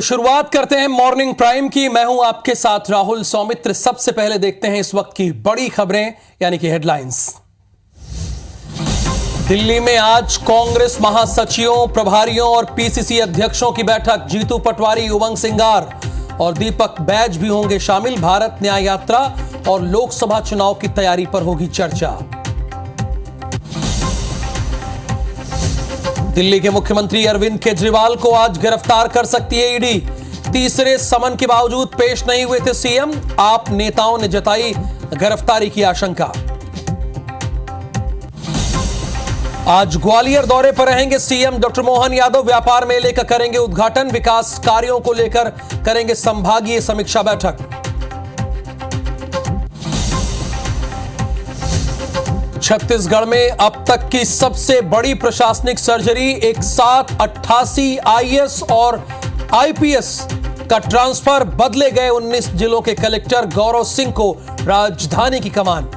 तो शुरुआत करते हैं मॉर्निंग प्राइम की। मैं हूं आपके साथ राहुल सौमित्र। सबसे पहले देखते हैं इस वक्त की बड़ी खबरें यानी कि हेडलाइंस। दिल्ली में आज कांग्रेस महासचिवों, प्रभारियों और पीसीसी अध्यक्षों की बैठक। जीतू पटवारी, उमंग सिंगार और दीपक बैज भी होंगे शामिल। भारत न्याय यात्रा और लोकसभा चुनाव की तैयारी पर होगी चर्चा। दिल्ली के मुख्यमंत्री अरविंद केजरीवाल को आज गिरफ्तार कर सकती है ईडी। तीसरे समन के बावजूद पेश नहीं हुए थे सीएम। आप नेताओं ने जताई गिरफ्तारी की आशंका। आज ग्वालियर दौरे पर रहेंगे सीएम डॉक्टर मोहन यादव। व्यापार मेले का करेंगे उद्घाटन। विकास कार्यों को लेकर करेंगे संभागीय समीक्षा बैठक। छत्तीसगढ़ में अब तक की सबसे बड़ी प्रशासनिक सर्जरी। एक साथ 88 आईएएस और आईपीएस का ट्रांसफर। बदले गए 19 जिलों के कलेक्टर। गौरव सिंह को राजधानी की कमान।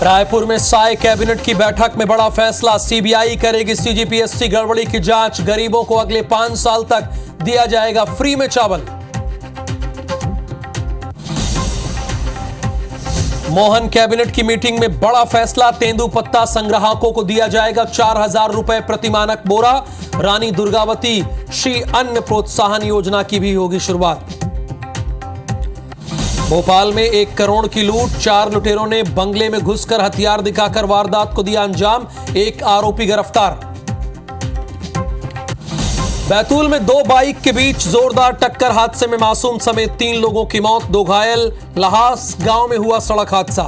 रायपुर में साय कैबिनेट की बैठक में बड़ा फैसला। सीबीआई करेगी सीजीपीएससी गड़बड़ी की जांच। गरीबों को अगले 5 साल तक दिया जाएगा फ्री में चावल। मोहन कैबिनेट की मीटिंग में बड़ा फैसला। तेंदुपत्ता संग्राहकों को दिया जाएगा 4000 रुपए प्रति मानक बोरा। रानी दुर्गावती श्री अन्न प्रोत्साहन योजना की भी होगी शुरुआत। भोपाल में 1 करोड़ की लूट। 4 लुटेरों ने बंगले में घुसकर हथियार दिखाकर वारदात को दिया अंजाम। 1 आरोपी गिरफ्तार। बैतूल में 2 बाइक के बीच जोरदार टक्कर। हादसे में मासूम समेत 3 लोगों की मौत, 2 घायल। लहास गांव में हुआ सड़क हादसा।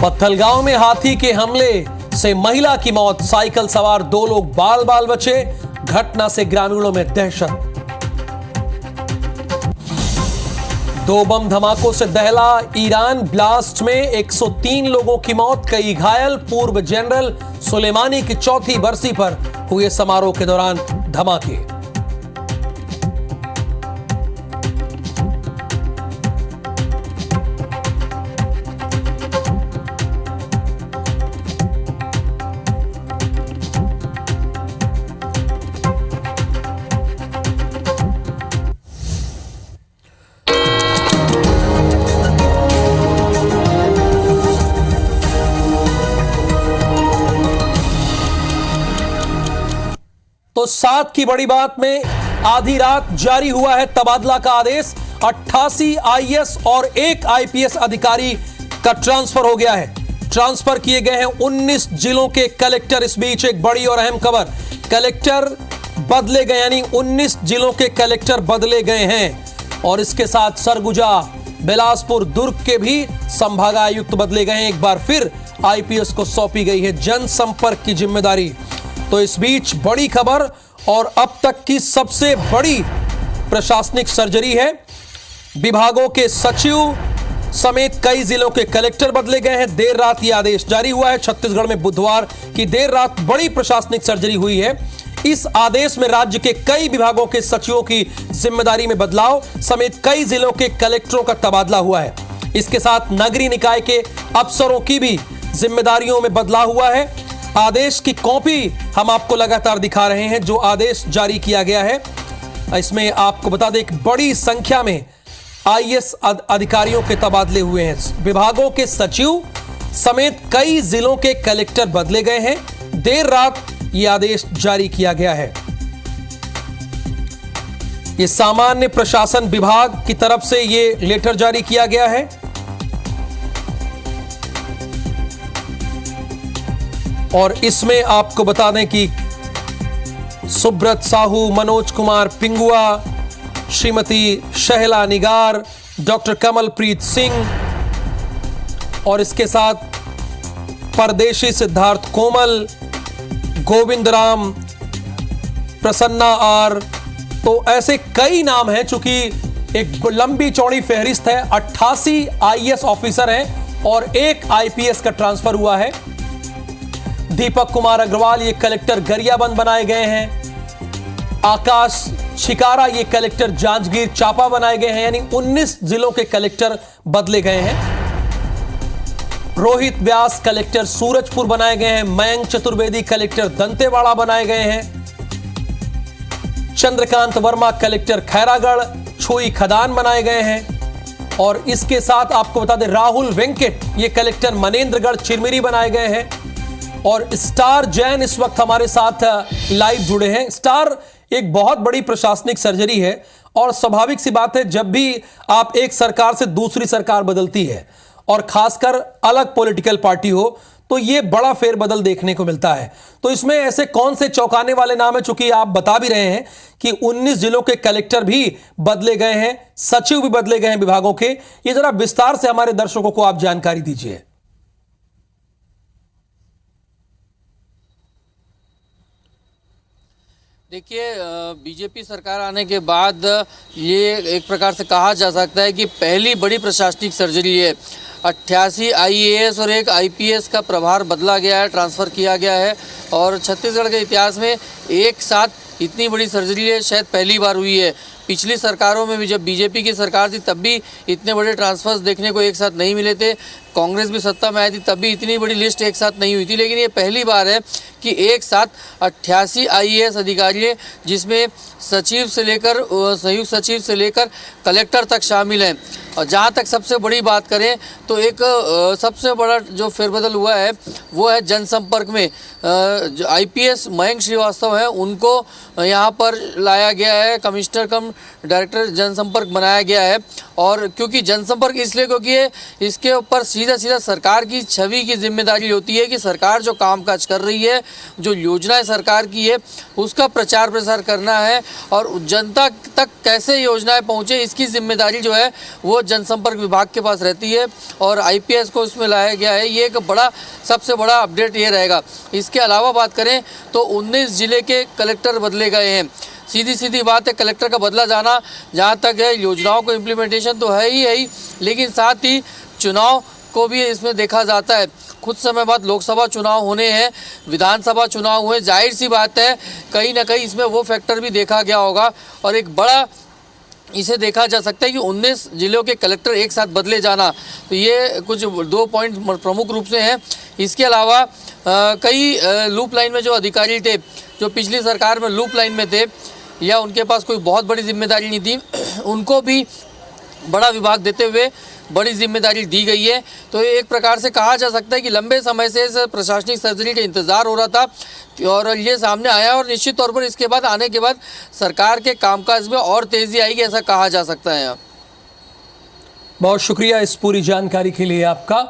पत्थलगांव में हाथी के हमले से महिला की मौत। साइकिल सवार 2 लोग बाल बाल बचे। घटना से ग्रामीणों में दहशत। 2 बम धमाकों से दहला ईरान। ब्लास्ट में 103 लोगों की मौत, कई घायल। पूर्व जनरल सुलेमानी की 4थी बरसी पर हुए समारोह के दौरान धमाके। तो 7 की बड़ी बात में आधी रात जारी हुआ है तबादला का आदेश। 88 आईएएस और 1 आईपीएस अधिकारी का ट्रांसफर हो गया है। ट्रांसफर किए गए हैं 19 जिलों के कलेक्टर। इस बीच एक बड़ी और अहम खबर, कलेक्टर बदले गए, यानी 19 जिलों के कलेक्टर बदले गए हैं। और इसके साथ सरगुजा, बिलासपुर, दुर्ग के भी संभागायुक्त बदले गए हैं। एक बार फिर आईपीएस को सौंपी गई है जनसंपर्क की जिम्मेदारी। तो इस बीच बड़ी खबर और अब तक की सबसे बड़ी प्रशासनिक सर्जरी है। विभागों के सचिव समेत कई जिलों के कलेक्टर बदले गए हैं। देर रात यह आदेश जारी हुआ है। छत्तीसगढ़ में बुधवार की देर रात बड़ी प्रशासनिक सर्जरी हुई है। इस आदेश में राज्य के कई विभागों के सचिवों की जिम्मेदारी में बदलाव समेत कई जिलों के कलेक्टरों का तबादला हुआ है। इसके साथ नगरीय निकाय के अफसरों की भी जिम्मेदारियों में बदलाव हुआ है। आदेश की कॉपी हम आपको लगातार दिखा रहे हैं जो आदेश जारी किया गया है। इसमें आपको बता दें कि बड़ी संख्या में आईएएस अधिकारियों के तबादले हुए हैं। विभागों के सचिव समेत कई जिलों के कलेक्टर बदले गए हैं। देर रात यह आदेश जारी किया गया है। यह सामान्य प्रशासन विभाग की तरफ से यह लेटर जारी किया गया है। और इसमें आपको बता दें कि सुब्रत साहू, मनोज कुमार पिंगुआ, श्रीमती शहला निगार, डॉक्टर कमलप्रीत सिंह और इसके साथ परदेशी सिद्धार्थ कोमल, गोविंद राम, प्रसन्ना आर। तो ऐसे कई नाम हैं। चूंकि एक लंबी चौड़ी फहरिस्त है। 88 आईएएस ऑफिसर हैं और 1 आईपीएस का ट्रांसफर हुआ है। दीपक कुमार अग्रवाल ये कलेक्टर गरियाबंद बनाए गए हैं। आकाश शिकारा ये कलेक्टर जांजगीर चांपा बनाए गए हैं। यानी 19 जिलों के कलेक्टर बदले गए हैं। रोहित व्यास कलेक्टर सूरजपुर बनाए गए हैं। मयंक चतुर्वेदी कलेक्टर दंतेवाड़ा बनाए गए हैं। चंद्रकांत वर्मा कलेक्टर खैरागढ़ छुई खदान बनाए गए हैं। और इसके साथ आपको बता दें, राहुल वेंकट ये कलेक्टर मनेंद्रगढ़ चिरमिरी बनाए गए हैं। और स्टार जैन इस वक्त हमारे साथ लाइव जुड़े हैं। स्टार, एक बहुत बड़ी प्रशासनिक सर्जरी है और स्वाभाविक सी बात है, जब भी आप एक सरकार से दूसरी सरकार बदलती है और खासकर अलग पॉलिटिकल पार्टी हो, तो ये बड़ा फेरबदल देखने को मिलता है। तो इसमें ऐसे कौन से चौंकाने वाले नाम है, चूंकि आप बता भी रहे हैं कि 19 जिलों के कलेक्टर भी बदले गए हैं, सचिव भी बदले गए हैं विभागों के, ये जरा विस्तार से हमारे दर्शकों को आप जानकारी दीजिए। देखिए, बीजेपी सरकार आने के बाद ये एक प्रकार से कहा जा सकता है कि पहली बड़ी प्रशासनिक सर्जरी है। 88 आईएएस और एक आईपीएस का प्रभार बदला गया है, ट्रांसफ़र किया गया है। और छत्तीसगढ़ के इतिहास में एक साथ इतनी बड़ी सर्जरी है शायद पहली बार हुई है। पिछली सरकारों में भी, जब बीजेपी की सरकार थी तब भी इतने बड़े ट्रांसफर्स देखने को एक साथ नहीं मिले थे। कांग्रेस भी सत्ता में आई थी तब भी इतनी बड़ी लिस्ट एक साथ नहीं हुई थी। लेकिन ये पहली बार है कि एक साथ 88 आईएएस अधिकारी हैं, जिसमें सचिव से लेकर संयुक्त सचिव से लेकर कलेक्टर तक शामिल हैं। और जहाँ तक सबसे बड़ी बात करें तो एक सबसे बड़ा जो फेरबदल हुआ है वो है जनसंपर्क में। जो आईपीएस मयंक श्रीवास्तव हैं उनको यहाँ पर लाया गया है, कमिश्नर कम डायरेक्टर जनसंपर्क बनाया गया है। और क्योंकि जनसंपर्क इसलिए, क्योंकि इसके ऊपर सीधा सीधा सरकार की छवि की जिम्मेदारी होती है कि सरकार जो कामकाज कर रही है, जो योजनाएं सरकार की है, उसका प्रचार प्रसार करना है और जनता तक कैसे योजनाएं पहुंचे, इसकी जिम्मेदारी जो है वो जनसंपर्क विभाग के पास रहती है। और आईपीएस को उसमें लाया गया है। ये एक बड़ा, सबसे बड़ा अपडेट ये रहेगा। इसके अलावा बात करें तो 19 जिले के कलेक्टर बदले गए हैं। सीधी सीधी बात है, कलेक्टर का बदला जाना जहाँ तक है, योजनाओं को इम्प्लीमेंटेशन तो है ही, लेकिन साथ ही चुनाव को भी इसमें देखा जाता है। कुछ समय बाद लोकसभा चुनाव होने हैं, विधानसभा चुनाव हुए, जाहिर सी बात है कहीं ना कहीं इसमें वो फैक्टर भी देखा गया होगा। और एक बड़ा इसे देखा जा सकता है कि 19 जिलों के कलेक्टर एक साथ बदले जाना, तो ये कुछ 2 पॉइंट प्रमुख रूप से हैं। इसके अलावा कई लूप लाइन में जो अधिकारी थे, जो पिछली सरकार में लूप लाइन में थे या उनके पास कोई बहुत बड़ी जिम्मेदारी नहीं थी, उनको भी बड़ा विभाग देते हुए बड़ी जिम्मेदारी दी गई है। तो एक प्रकार से कहा जा सकता है कि लंबे समय से इस प्रशासनिक सर्जरी का इंतज़ार हो रहा था और ये सामने आया। और निश्चित तौर पर इसके बाद, आने के बाद सरकार के कामकाज में और तेज़ी आएगी, ऐसा कहा जा सकता है। बहुत शुक्रिया इस पूरी जानकारी के लिए आपका।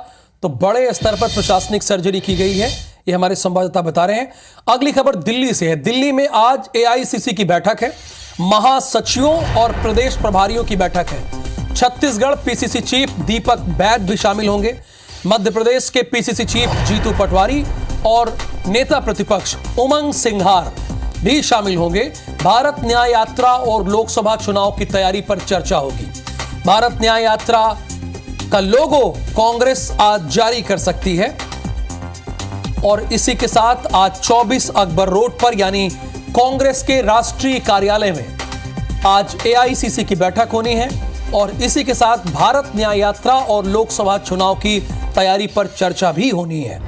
तो बड़े स्तर पर प्रशासनिक सर्जरी की गई है, ये हमारे संवाददाता बता रहे हैं। अगली खबर दिल्ली से है। दिल्ली में आज एआईसीसी की बैठक है, महासचिवों और प्रदेश प्रभारियों की बैठक है। छत्तीसगढ़ पीसीसी चीफ दीपक बैद भी शामिल होंगे। मध्य प्रदेश के पीसीसी चीफ जीतू पटवारी और नेता प्रतिपक्ष उमंग सिंघार भी शामिल होंगे। भारत न्याय यात्रा और लोकसभा चुनाव की तैयारी पर चर्चा होगी। भारत न्याय यात्रा का लोगो कांग्रेस आज जारी कर सकती है। और इसी के साथ आज 24 अकबर रोड पर, यानी कांग्रेस के राष्ट्रीय कार्यालय में आज एआईसीसी की बैठक होनी है। और इसी के साथ भारत न्याय यात्रा और लोकसभा चुनाव की तैयारी पर चर्चा भी होनी है।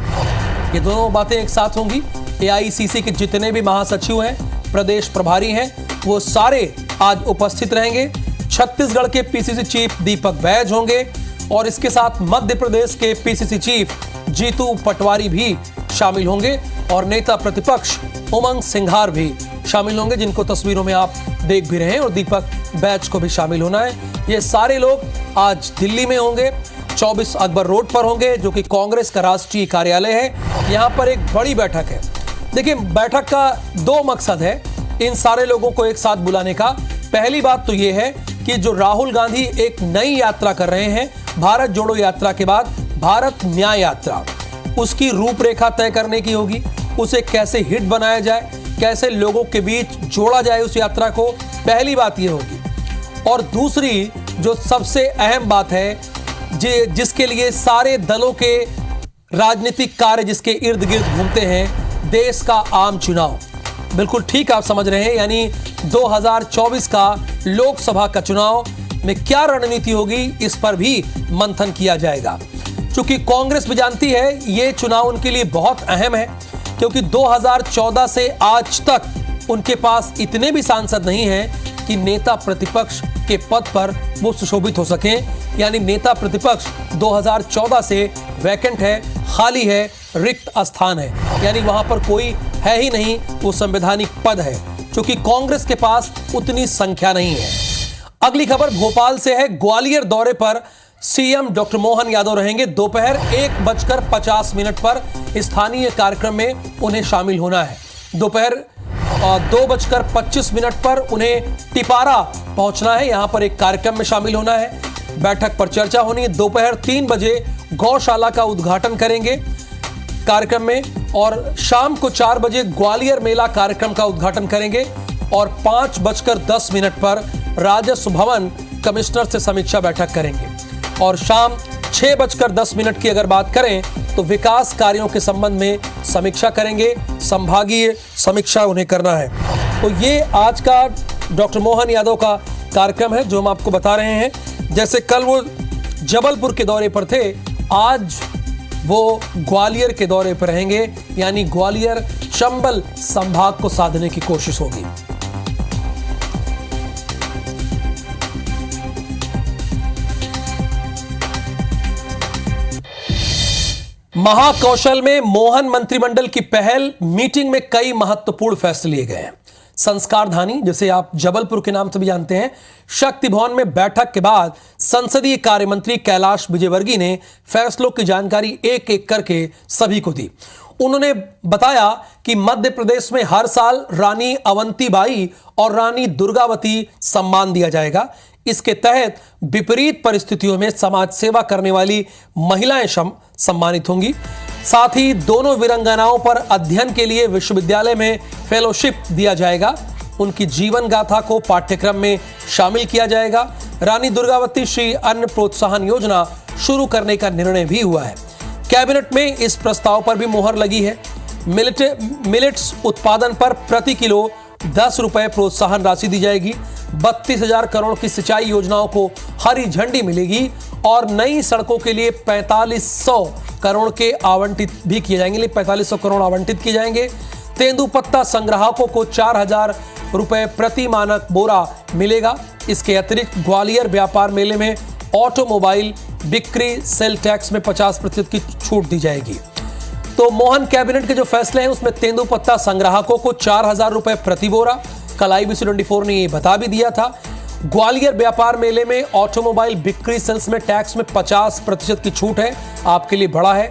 ये दोनों बातें एक साथ होंगी। एआईसीसी के जितने भी महासचिव हैं, प्रदेश प्रभारी हैं, वो सारे आज उपस्थित रहेंगे। छत्तीसगढ़ के पीसीसी चीफ दीपक बैज होंगे और इसके साथ मध्य प्रदेश के पीसीसी चीफ जीतू पटवारी भी शामिल होंगे और नेता प्रतिपक्ष उमंग सिंघार भी शामिल होंगे, जिनको तस्वीरों में आप देख भी रहे हैं, और दीपक बैच को भी शामिल होना है। ये सारे लोग आज दिल्ली में होंगे, 24 अकबर रोड पर होंगे, जो कि कांग्रेस का राष्ट्रीय कार्यालय है। यहाँ पर एक बड़ी बैठक है। देखिए, बैठक का 2 मकसद है इन सारे लोगों को एक साथ बुलाने का। पहली बात तो ये है कि जो राहुल गांधी एक नई यात्रा कर रहे हैं, भारत जोड़ो यात्रा के बाद भारत न्याय यात्रा, उसकी रूपरेखा तय करने की होगी। उसे कैसे हिट बनाया जाए, कैसे लोगों के बीच जोड़ा जाए उस यात्रा को, पहली बात ये होगी। और दूसरी जो सबसे अहम बात है, जिसके लिए सारे दलों के राजनीतिक कार्य जिसके इर्द गिर्द घूमते हैं, देश का आम चुनाव। बिल्कुल ठीक आप समझ रहे हैं, यानी 2024 का लोकसभा का चुनाव में क्या रणनीति होगी, इस पर भी मंथन किया जाएगा। चूंकि कांग्रेस भी जानती है ये चुनाव उनके लिए बहुत अहम है, क्योंकि 2014 से आज तक उनके पास इतने भी सांसद नहीं हैं कि नेता प्रतिपक्ष के पद पर वो सुशोभित हो सकें। यानी नेता प्रतिपक्ष 2014 से वैकेंट है, खाली है, रिक्त स्थान है, यानी वहां पर कोई है ही नहीं, वो संवैधानिक पद है, क्योंकि कांग्रेस के पास उतनी संख्या नहीं है। अगली खबर भोपाल से है। ग्वालियर दौरे पर सीएम डॉक्टर मोहन यादव रहेंगे। दोपहर 1:50 पर स्थानीय कार्यक्रम में उन्हें शामिल होना है। दोपहर 2:25 पर उन्हें टिपारा पहुंचना है, यहां पर एक कार्यक्रम में शामिल होना है। बैठक पर चर्चा होनी है। दोपहर 3 बजे गौशाला का उद्घाटन करेंगे कार्यक्रम में, और शाम को 4 बजे ग्वालियर मेला कार्यक्रम का उद्घाटन करेंगे, और 5:10 पर राजस्व भवन कमिश्नर से समीक्षा बैठक करेंगे, और शाम 6:10 की अगर बात करें तो विकास कार्यों के संबंध में समीक्षा करेंगे। संभागीय समीक्षा उन्हें करना है। तो ये आज का डॉक्टर मोहन यादव का कार्यक्रम है जो हम आपको बता रहे हैं। जैसे कल वो जबलपुर के दौरे पर थे, आज वो ग्वालियर के दौरे पर रहेंगे, यानी ग्वालियर चंबल संभाग को साधने की कोशिश होगी। महाकौशल में मोहन मंत्रिमंडल की पहल, मीटिंग में कई महत्वपूर्ण फैसले लिए गए हैं। संस्कारधानी, जिसे आप जबलपुर के नाम से भी जानते हैं, शक्ति भवन में बैठक के बाद संसदीय कार्य मंत्री कैलाश विजयवर्गीय ने फैसलों की जानकारी एक एक करके सभी को दी। उन्होंने बताया कि मध्य प्रदेश में हर साल रानी अवंतीबाई और रानी दुर्गावती सम्मान दिया जाएगा। इसके तहत विपरीत परिस्थितियों में समाज सेवा करने वाली महिलाएं सम्मानित होंगी। साथ ही दोनों वीरांगनाओं पर अध्ययन के लिए विश्वविद्यालय में फेलोशिप दिया जाएगा। उनकी जीवन गाथा को पाठ्यक्रम में शामिल किया जाएगा। रानी दुर्गावती श्री अन्न प्रोत्साहन योजना शुरू करने का निर्णय भी हुआ है। कैबिनेट में इस प्रस्ताव पर भी मोहर लगी है। मिलेट्स उत्पादन पर प्रति किलो 10 रुपए प्रोत्साहन राशि दी जाएगी। 32,000 करोड़ की सिंचाई योजनाओं को हरी झंडी मिलेगी, और नई सड़कों के लिए 4500 करोड़ के आवंटित भी किए जाएंगे। 4500 करोड़ आवंटित किए जाएंगे। तेंदुपत्ता संग्राहकों को 4000 रुपए प्रति मानक बोरा मिलेगा। इसके अतिरिक्त ग्वालियर व्यापार मेले में ऑटोमोबाइल बिक्री सेल टैक्स में 50% की छूट दी जाएगी। तो मोहन कैबिनेट के जो फैसले हैं उसमें तेंदुपत्ता संग्राहकों को 4000 रुपए प्रति बोरा, कल IBC 24 ने ये बता भी दिया था। ग्वालियर व्यापार मेले में ऑटोमोबाइल बिक्री सेल्स में टैक्स में 50% की छूट है, आपके लिए बड़ा है।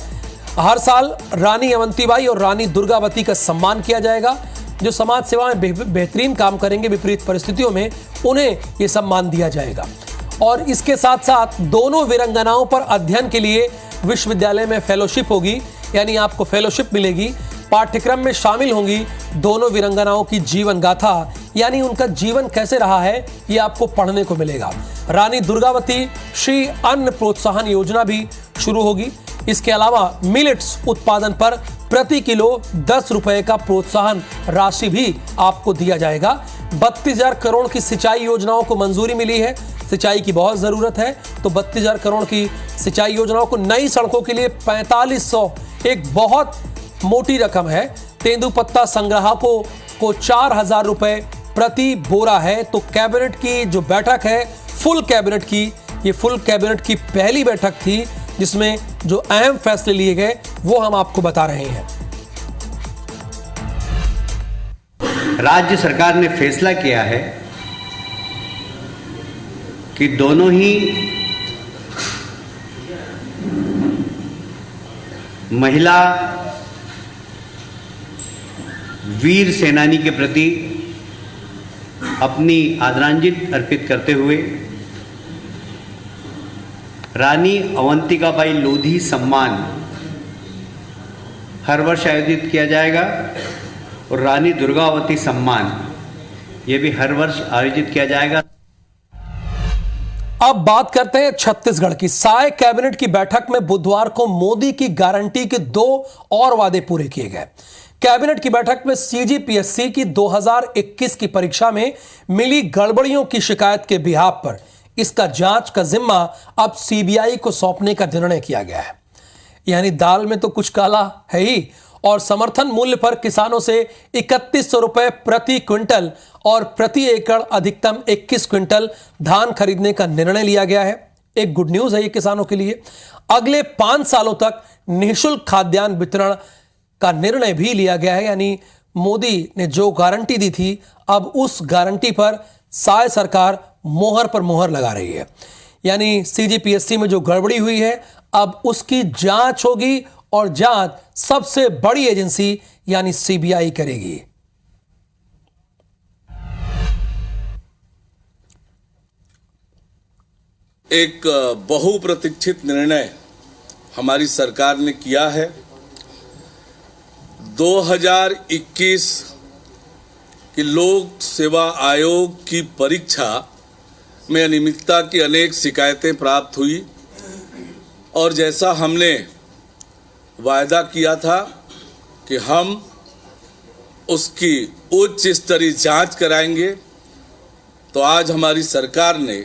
हर साल रानी अवंतीबाई और रानी दुर्गावती का सम्मान किया जाएगा। जो समाज सेवा में बेहतरीन काम करेंगे विपरीत परिस्थितियों में, उन्हें यह सम्मान दिया जाएगा। और इसके साथ साथ दोनों वीरांगनाओं पर अध्ययन के लिए विश्वविद्यालय में फेलोशिप होगी, यानी आपको फेलोशिप मिलेगी। पाठ्यक्रम में शामिल होंगी दोनों वीरांगनाओं की जीवन गाथा, यानी उनका जीवन कैसे रहा है ये आपको पढ़ने को मिलेगा। रानी दुर्गावती श्री अन्न प्रोत्साहन योजना भी शुरू होगी। इसके अलावा मिलेट्स उत्पादन पर प्रति किलो 10 रुपए का प्रोत्साहन राशि भी आपको दिया जाएगा। 32,000 करोड़ की सिंचाई योजनाओं को मंजूरी मिली है। सिंचाई की बहुत जरूरत है, तो 32,000 करोड़ की सिंचाई योजनाओं को, नई सड़कों के लिए 4500, एक बहुत मोटी रकम है। तेंदुपत्ता संग्राहकों को 4000 रुपए प्रति बोरा है। तो कैबिनेट की जो बैठक है, फुल कैबिनेट की, ये फुल कैबिनेट की पहली बैठक थी जिसमें जो अहम फैसले लिए गए वो हम आपको बता रहे हैं। राज्य सरकार ने फैसला किया है कि दोनों ही महिला वीर सेनानी के प्रति अपनी आदरांजलि अर्पित करते हुए रानी अवंतिकाबाई लोधी सम्मान हर वर्ष आयोजित किया जाएगा, और रानी दुर्गावती सम्मान ये भी हर वर्ष आयोजित किया जाएगा। अब बात करते हैं छत्तीसगढ़ की। साय कैबिनेट की बैठक में बुधवार को मोदी की गारंटी के 2 और वादे पूरे किए गए। कैबिनेट की बैठक में CGPSC की 2021 की परीक्षा में मिली गड़बड़ियों की शिकायत के बिहाफ पर इसका जांच का जिम्मा अब CBI को सौंपने का निर्णय किया गया है। यानी दाल में तो कुछ काला है ही। और समर्थन मूल्य पर किसानों से 3100 रुपए प्रति क्विंटल और प्रति एकड़ अधिकतम 21 क्विंटल धान खरीदने का निर्णय लिया गया है। एक गुड न्यूज है ये किसानों के लिए। अगले 5 सालों तक निःशुल्क खाद्यान्न वितरण का निर्णय भी लिया गया है। यानी मोदी ने जो गारंटी दी थी, अब उस गारंटी पर साय सरकार मोहर पर मोहर लगा रही है। यानी सीजीपीएससी में जो गड़बड़ी हुई है, अब उसकी जांच होगी और जांच सबसे बड़ी एजेंसी यानी सीबीआई करेगी। एक बहुप्रतीक्षित निर्णय हमारी सरकार ने किया है। 2021 की लोक सेवा आयोग की परीक्षा में अनियमितता की अनेक शिकायतें प्राप्त हुई और जैसा हमने वायदा किया था कि हम उसकी उच्च स्तरीय जांच कराएंगे, तो आज हमारी सरकार ने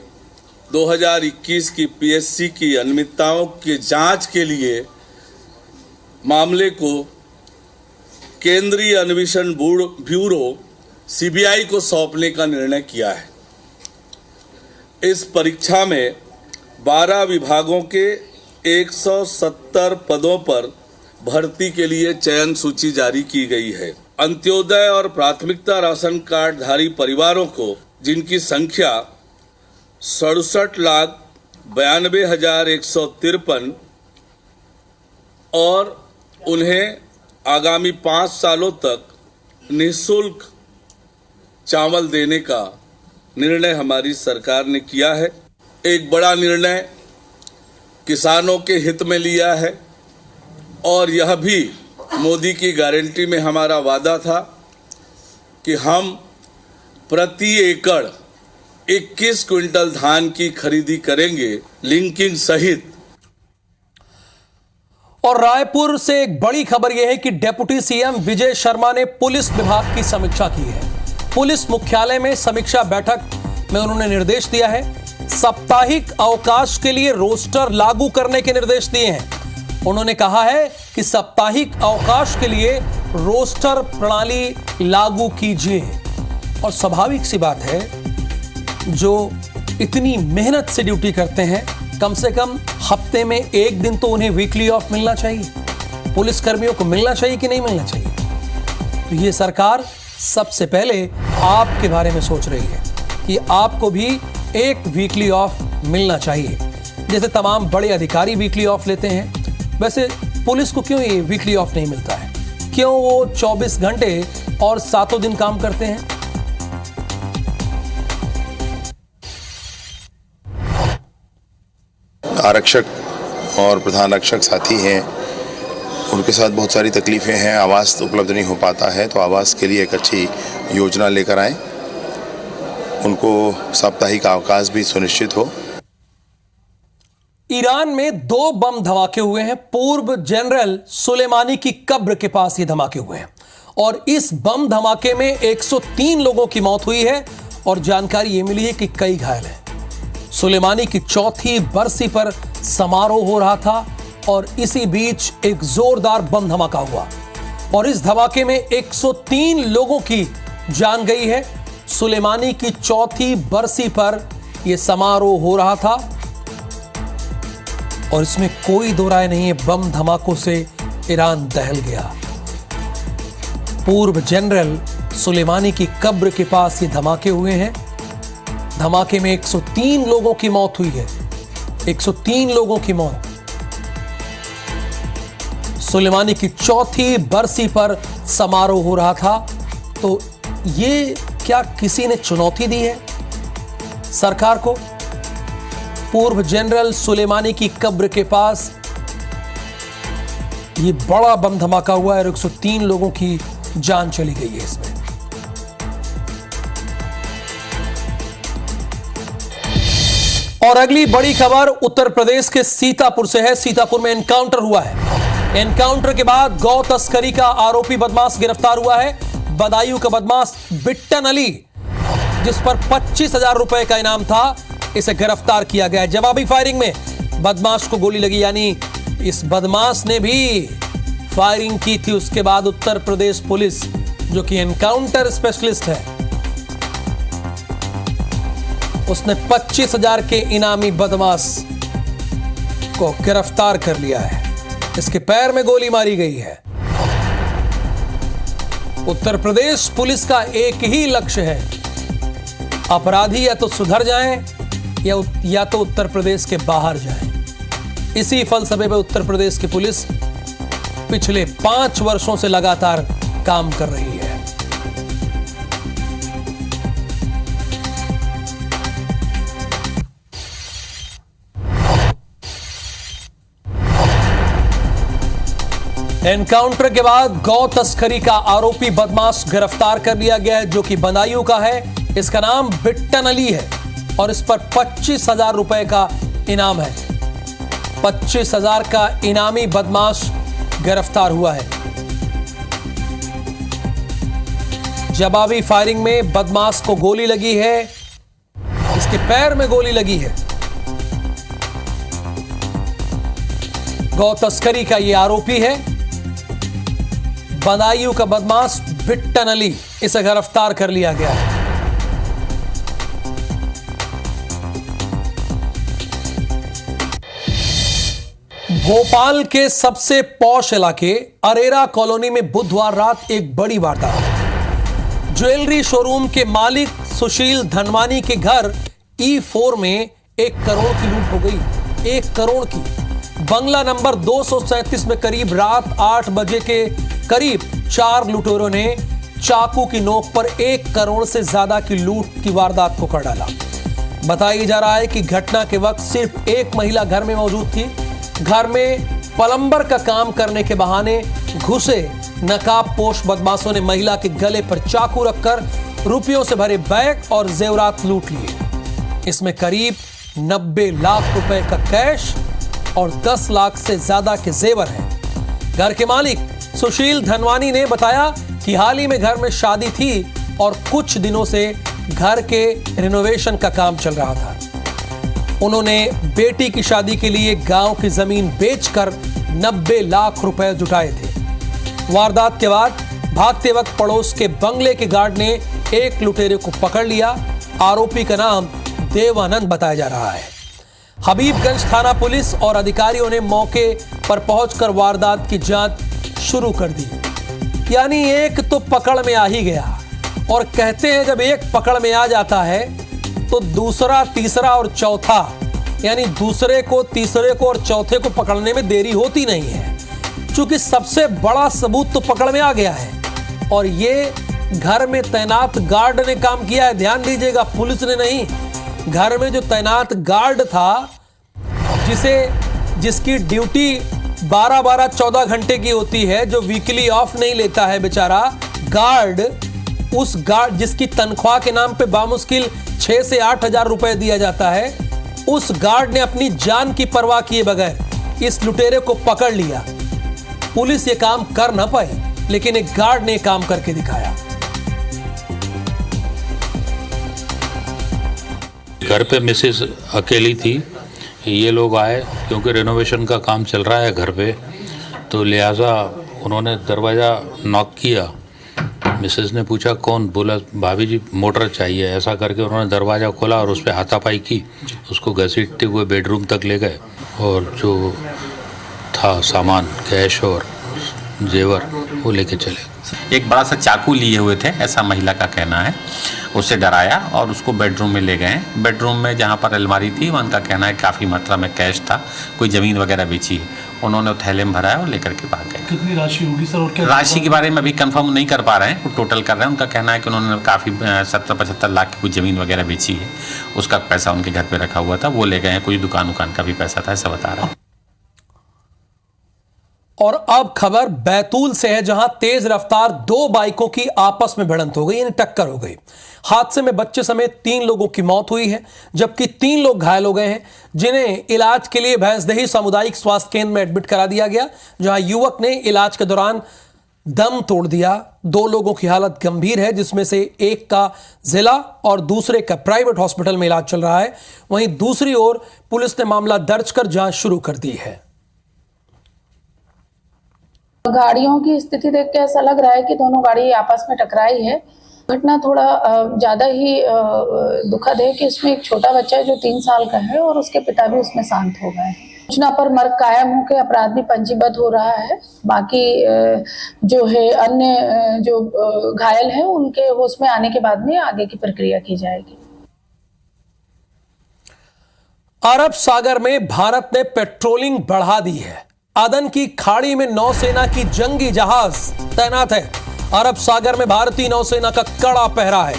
2021 की पीएससी की अनियमितताओं की जांच के लिए मामले को केंद्रीय अन्वेषण ब्यूरो सीबीआई को सौंपने का निर्णय किया है। इस परीक्षा में 12 विभागों के 170 पदों पर भर्ती के लिए चयन सूची जारी की गई है। अंत्योदय और प्राथमिकता राशन कार्ड धारी परिवारों को, जिनकी संख्या 67,92,153 और उन्हें आगामी 5 सालों तक निःशुल्क चावल देने का निर्णय हमारी सरकार ने किया है। एक बड़ा निर्णय किसानों के हित में लिया है और यह भी मोदी की गारंटी में हमारा वादा था कि हम प्रति एकड़ 21 क्विंटल धान की खरीदी करेंगे, लिंकिंग सहित। और रायपुर से एक बड़ी खबर यह है कि डिप्टी सीएम विजय शर्मा ने पुलिस विभाग की समीक्षा की है। पुलिस मुख्यालय में समीक्षा बैठक में उन्होंने निर्देश दिया है, साप्ताहिक अवकाश के लिए रोस्टर लागू करने के निर्देश दिए हैं। उन्होंने कहा है कि साप्ताहिक अवकाश के लिए रोस्टर प्रणाली लागू कीजिए। और स्वाभाविक सी बात है, जो इतनी मेहनत से ड्यूटी करते हैं, कम से कम हफ्ते में एक दिन तो उन्हें वीकली ऑफ मिलना चाहिए। पुलिस कर्मियों को मिलना चाहिए कि नहीं मिलना चाहिए? तो ये सरकार सबसे पहले आपके बारे में सोच रही है कि आपको भी एक वीकली ऑफ मिलना चाहिए। जैसे तमाम बड़े अधिकारी वीकली ऑफ लेते हैं, वैसे पुलिस को क्यों ये वीकली ऑफ नहीं मिलता है? क्यों वो 24 घंटे और 7 दिन काम करते हैं? आरक्षक और प्रधान आरक्षक साथी हैं, उनके साथ बहुत सारी तकलीफ़ें हैं। आवास उपलब्ध नहीं हो पाता है, तो आवास के लिए एक अच्छी योजना लेकर आएं, उनको साप्ताहिक अवकाश भी सुनिश्चित हो। ईरान में 2 बम धमाके हुए हैं। पूर्व जनरल सुलेमानी की कब्र के पास ये धमाके हुए हैं और इस बम धमाके में 103 लोगों की मौत हुई है और जानकारी ये मिली है कि कई घायल हैं। सुलेमानी की 4थी बरसी पर समारोह हो रहा था और इसी बीच एक जोरदार बम धमाका हुआ और इस धमाके में 103 लोगों की जान गई है। सुलेमानी की 4थी बरसी पर यह समारोह हो रहा था और इसमें कोई दो राय नहीं है, बम धमाकों से ईरान दहल गया। पूर्व जनरल सुलेमानी की कब्र के पास ये धमाके हुए हैं। धमाके में 103 लोगों की मौत हुई है। 103 लोगों की मौत। सुलेमानी की 4थी बरसी पर समारोह हो रहा था। तो ये क्या किसी ने चुनौती दी है सरकार को? पूर्व जनरल सुलेमानी की कब्र के पास ये बड़ा बम धमाका हुआ है और 103 लोगों की जान चली गई है इसमें। और अगली बड़ी खबर उत्तर प्रदेश के सीतापुर से है। सीतापुर में एनकाउंटर हुआ है। एनकाउंटर के बाद गौ तस्करी का आरोपी बदमाश गिरफ्तार हुआ है। बदायूं का बदमाश बिट्टन अली, जिस पर 25,000 रुपए का इनाम था, इसे गिरफ्तार किया गया है। जवाबी फायरिंग में बदमाश को गोली लगी, यानी इस बदमाश ने भी फायरिंग की थी। उसके बाद उत्तर प्रदेश पुलिस, जो कि एनकाउंटर स्पेशलिस्ट है, उसने 25,000 के इनामी बदमाश को गिरफ्तार कर लिया है। इसके पैर में गोली मारी गई है। उत्तर प्रदेश पुलिस का एक ही लक्ष्य है, अपराधी या तो सुधर जाएं या तो उत्तर प्रदेश के बाहर जाएं। इसी फलसफे पे उत्तर प्रदेश की पुलिस पिछले 5 वर्षों से लगातार काम कर रही है। एनकाउंटर के बाद गौ तस्करी का आरोपी बदमाश गिरफ्तार कर लिया गया है, जो कि बदायूं का है। इसका नाम बिट्टन अली है और इस पर 25,000 रुपए का इनाम है। 25,000 का इनामी बदमाश गिरफ्तार हुआ है। जवाबी फायरिंग में बदमाश को गोली लगी है, इसके पैर में गोली लगी है। गौ तस्करी का यह आरोपी है बदायूं का बदमाश बिट्टन अली। इसे गिरफ्तार कर लिया गया है। भोपाल के सबसे पॉश इलाके अरेरा कॉलोनी में बुधवार रात एक बड़ी वारदात। ज्वेलरी शोरूम के मालिक सुशील धनवानी के घर E4 में 1 करोड़ की लूट हो गई। 1 करोड़ की। बंगला नंबर 237 में करीब रात 8 बजे के करीब 4 लुटेरों ने चाकू की नोक पर 1 करोड़ से ज्यादा की लूट की वारदात को कर डाला। बताया जा रहा है कि घटना के वक्त सिर्फ एक महिला घर में मौजूद थी। घर में प्लम्बर का काम करने के बहाने घुसे नकाबपोश बदमाशों ने महिला के गले पर चाकू रखकर रुपयों से भरे बैग और जेवरात लूट लिए। इसमें करीब 90 लाख रुपए का कैश और 10 लाख से ज्यादा के जेवर हैं। घर के मालिक सुशील धनवानी ने बताया कि हाल ही में घर में शादी थी और कुछ दिनों से घर के रिनोवेशन का काम चल रहा था। उन्होंने बेटी की शादी के लिए गांव की जमीन बेचकर 90 लाख रुपए जुटाए थे। वारदात के बाद भागते वक्त पड़ोस के बंगले के गार्ड ने एक लुटेरे को पकड़ लिया। आरोपी का नाम देवानंद बताया जा रहा है। हबीबगंज थाना पुलिस और अधिकारियों ने मौके पर पहुंचकर वारदात की जांच शुरू कर दी। यानी एक तो पकड़ में आ ही गया, और कहते हैं जब एक पकड़ में आ जाता है तो दूसरा, तीसरा और चौथा, यानी दूसरे को, तीसरे को और चौथे को पकड़ने में देरी होती नहीं है। क्योंकि सबसे बड़ा सबूत तो पकड़ में आ गया है और ये घर में तैनात गार्ड ने काम किया है। ध्यान दीजिएगा, पुलिस ने नहीं। घर में जो तैनात गार्ड था, जिसकी ड्यूटी 12-12, 14 घंटे की होती है, जो वीकली ऑफ नहीं लेता है बेचारा गार्ड, उस गार्ड जिसकी तनख्वाह के नाम पे बामुश्किल 6 से 8 हजार रुपए दिया जाता है, उस गार्ड ने अपनी जान की परवाह किए बगैर इस लुटेरे को पकड़ लिया। पुलिस ये काम कर ना पाई, लेकिन एक गार्ड ने काम करके दिखाया। घर पे मिसेस अकेली थी। ये लोग आए क्योंकि रेनोवेशन का काम चल रहा है घर पे, तो लिहाजा उन्होंने दरवाज़ा नॉक किया। मिसेस ने पूछा कौन, बोला भाभी जी मोटर चाहिए। ऐसा करके उन्होंने दरवाज़ा खोला और उस पर हाथापाई की। उसको घसीटते हुए बेडरूम तक ले गए और जो था सामान, कैश और जेवर, वो लेके चले। एक बड़ा सा चाकू लिए हुए थे, ऐसा महिला का कहना है। उसे डराया और उसको बेडरूम में ले गए। बेडरूम में जहाँ पर अलमारी थी, वहाँ उनका कहना है काफ़ी मात्रा में कैश था, कोई ज़मीन वगैरह बेची है। उन्होंने थैले में भराया और लेकर के भाग गए। कितनी राशि होगी सर? और क्या राशि के बारे में अभी कंफर्म नहीं कर पा रहे हैं, टोटल कर रहे हैं। उनका कहना है कि उन्होंने काफ़ी 70-75 लाख की कुछ ज़मीन वगैरह बेची है। उसका पैसा उनके घर पे रखा हुआ था, वो ले गए हैं। कुछ दुकान का भी पैसा था, ऐसा बता रहा है। और अब खबर बैतूल से है, जहां तेज रफ्तार 2 बाइकों की आपस में भिड़ंत हो गई, यानी टक्कर हो गई। हादसे में बच्चे समेत 3 लोगों की मौत हुई है, जबकि 3 लोग घायल हो गए हैं, जिन्हें इलाज के लिए भैंसदेही सामुदायिक स्वास्थ्य केंद्र में एडमिट करा दिया गया, जहां युवक ने इलाज के दौरान दम तोड़ दिया। 2 लोगों की हालत गंभीर है, जिसमें से एक का जिला और दूसरे का प्राइवेट हॉस्पिटल में इलाज चल रहा है। वहीं दूसरी ओर पुलिस ने मामला दर्ज कर जांच शुरू कर दी है। गाड़ियों की स्थिति देख के ऐसा लग रहा है कि दोनों गाड़ी आपस में टकराई है। घटना थोड़ा ज़्यादा ही दुखद है कि इसमें एक छोटा बच्चा है जो 3 साल का है और उसके पिता भी उसमें शांत हो गए हैं। सूचना पर मर्ग कायम होकर अपराध भी पंजीबद्ध हो रहा है। बाकी जो है अन्य जो घायल हैं उनके होश में आने के बाद में आगे की प्रक्रिया की जाएगी। अरब सागर में भारत ने पेट्रोलिंग बढ़ा दी है। अदन की खाड़ी में नौसेना की जंगी जहाज तैनात है। अरब सागर में भारतीय नौसेना का कड़ा पहरा है।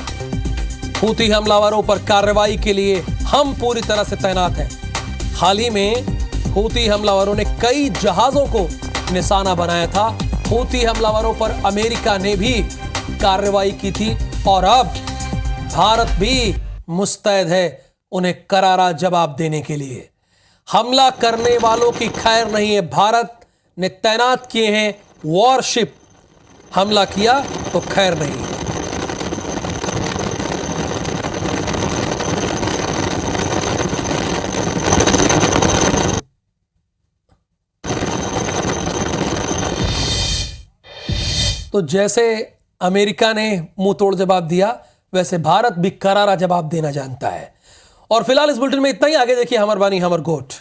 हूती हमलावरों पर कार्रवाई के लिए हम पूरी तरह से तैनात हैं। हाल ही में हूती हमलावरों ने कई जहाजों को निशाना बनाया था। हूती हमलावरों पर अमेरिका ने भी कार्रवाई की थी और अब भारत भी मुस्तैद है उन्हें करारा जवाब देने के लिए। हमला करने वालों की खैर नहीं है। भारत ने तैनात किए हैं वॉरशिप। हमला किया तो खैर नहीं है। तो जैसे अमेरिका ने मुंह तोड़ जवाब दिया, वैसे भारत भी करारा जवाब देना जानता है। और फिलहाल इस बुलेटिन में इतना ही। आगे देखिए हमर बानी हमर गोठ।